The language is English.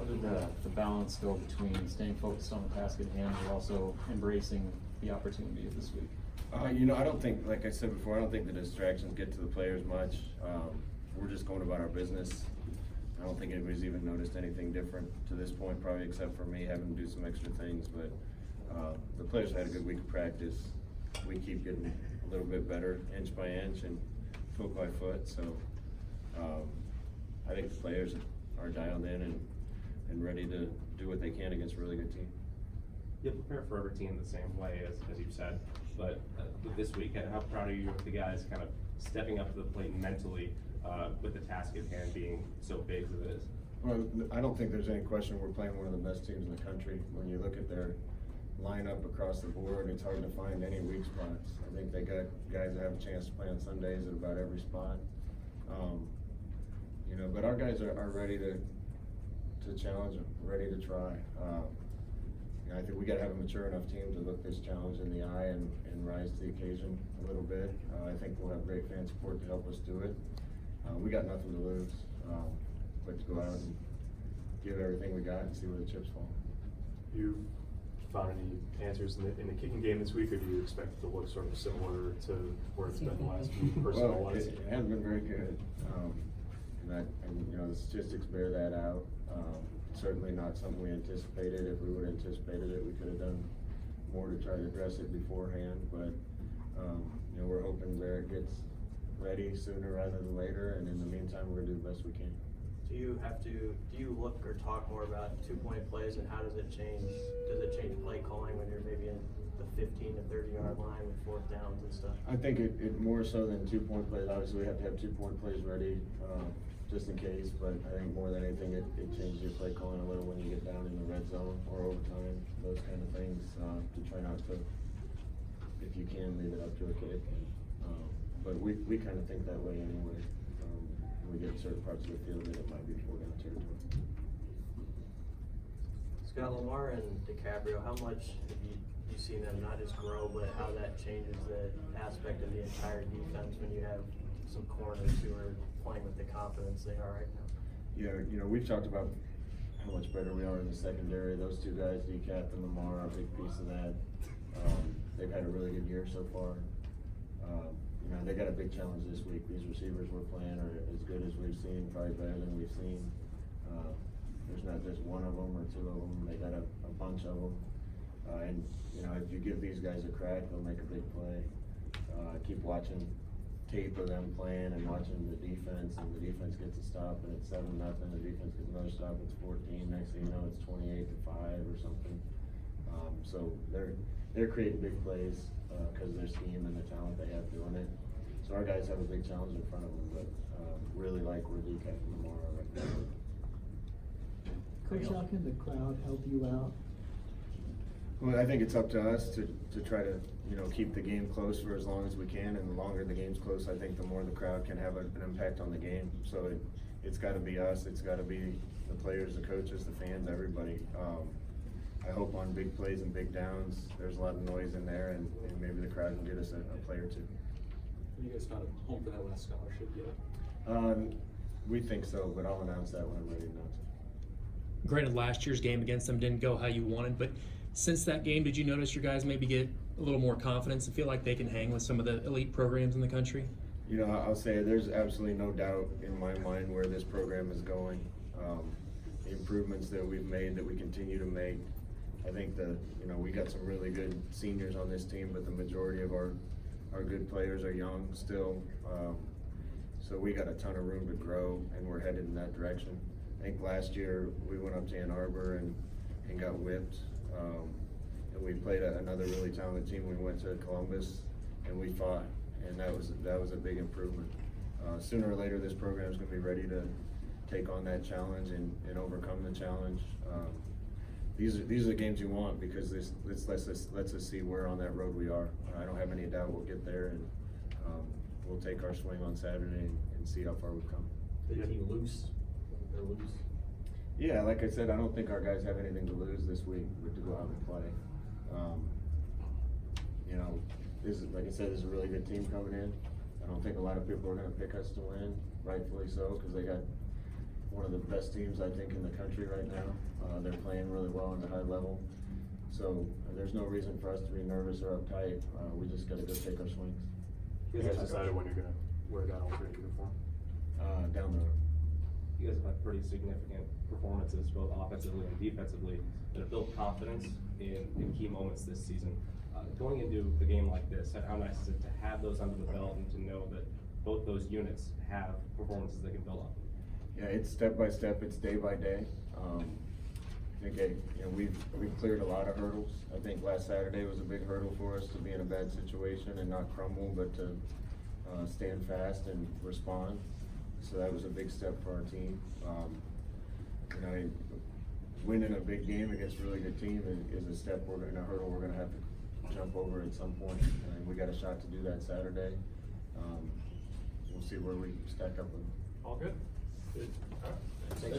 did the balance go between staying focused on the task at hand and also embracing the opportunity of this week? I don't think, like I said before, I don't think the distractions get to the players much. We're just going about our business. I don't think anybody's even noticed anything different to this point, probably except for me having to do some extra things. But the players had a good week of practice. We keep getting a little bit better inch by inch and foot by foot. So I think the players are dialed in and ready to do what they can against a really good team. You prepare for every team the same way as you said, but with this week, how proud are you of the guys kind of stepping up to the plate mentally with the task at hand being so big as it is? Well, I don't think there's any question we're playing one of the best teams in the country. When you look at their lineup across the board, it's hard to find any weak spots. I think they got guys that have a chance to play on Sundays at about every spot. But our guys are ready to challenge, ready to try. I think we got to have a mature enough team to look this challenge in the eye and rise to the occasion a little bit. I think we'll have great fan support to help us do it. We got nothing to lose, but to go out and give everything we got and see where the chips fall. You found any answers in the kicking game this week, or do you expect it to look sort of similar to where it's been the last few personnel-wise? It hasn't been very good, the statistics bear that out. Certainly not something we anticipated. If we would have anticipated it, we could have done more to try to address it beforehand. But we're hoping Barrett gets ready sooner rather than later, and in the meantime, we're gonna do the best we can. Do you look or talk more about 2-point plays, and how does it change? Does it change play calling when you're maybe in the 15 to 30 yard line with 4th downs and stuff? I think it more so than 2-point plays. Obviously, we have to have 2-point plays ready just in case. But I think more than anything, it changes your play calling a little when you get down in the red zone or overtime, those kind of things, to try not to, if you can, leave it up to a kid. But we kind of think that way anyway. When we get certain parts of the field that it might be foreign territory. Scott, Lamar and DiCaprio, how much have you seen them not just grow, but how that changes the aspect of the entire defense when you have some corners who are playing with the confidence they are right now? Yeah, we've talked about how much better we are in the secondary. Those two guys, DeCap and Lamar, are a big piece of that. They've had a really good year so far. They got a big challenge this week. These receivers we're playing are as good as we've seen, probably better than we've seen. There's not just one of them or two of them. They got a bunch of them. If you give these guys a crack, they'll make a big play. Keep watching tape of them playing and watching the defense, and the defense gets a stop, and it's 7-0. The defense gets another stop, it's 14. Next thing you know, it's 28-5 or something. So they're creating big plays because of their scheme and the talent they have doing it. So our guys have a big challenge in front of them, but really like where DeCap and Lamar are right now. Coach, how can the crowd help you out? Well, I think it's up to us to try to keep the game close for as long as we can, and the longer the game's close, I think the more the crowd can have an impact on the game. So it's got to be us, it's got to be the players, the coaches, the fans, everybody. I hope on big plays and big downs, there's a lot of noise in there, and maybe the crowd can get us a play or two. Are you guys not home for that last scholarship yet? We think so, but I'll announce that when I'm ready to announce it. Granted, last year's game against them didn't go how you wanted, but since that game, did you notice your guys maybe get a little more confidence and feel like they can hang with some of the elite programs in the country? I'll say there's absolutely no doubt in my mind where this program is going. The improvements that we've made, that we continue to make. I think we got some really good seniors on this team, but the majority of our good players are young still. So we got a ton of room to grow, and we're headed in that direction. I think last year we went up to Ann Arbor and got whipped. And we played another really talented team. We went to Columbus and we fought, and that was a big improvement. Sooner or later, this program is going to be ready to take on that challenge and overcome the challenge. These are the games you want, because this lets us see where on that road we are. I don't have any doubt we'll get there, and we'll take our swing on Saturday and see how far we've come. The team loose? They're loose? Yeah, like I said, I don't think our guys have anything to lose this week but to go out and play. This is, like I said, this is a really good team coming in. I don't think a lot of people are going to pick us to win, rightfully so, because they got one of the best teams, I think, in the country right now. They're playing really well on the high level. So there's no reason for us to be nervous or uptight. We just gotta go take our swings. You guys decided when you're gonna wear that alternate uniform? Down the road. You guys have had pretty significant performances, both offensively and defensively, that have built confidence in key moments this season. Going into a game like this, how nice is it to have those under the belt and to know that both those units have performances they can build on? Yeah, it's step by step, it's day by day. I think, we've cleared a lot of hurdles. I think last Saturday was a big hurdle for us to be in a bad situation and not crumble, but to stand fast and respond. So that was a big step for our team. Winning a big game against a really good team is a step a hurdle we're gonna have to jump over at some point. And we got a shot to do that Saturday. We'll see where we stack up with them. All good? Good. All right. Thanks.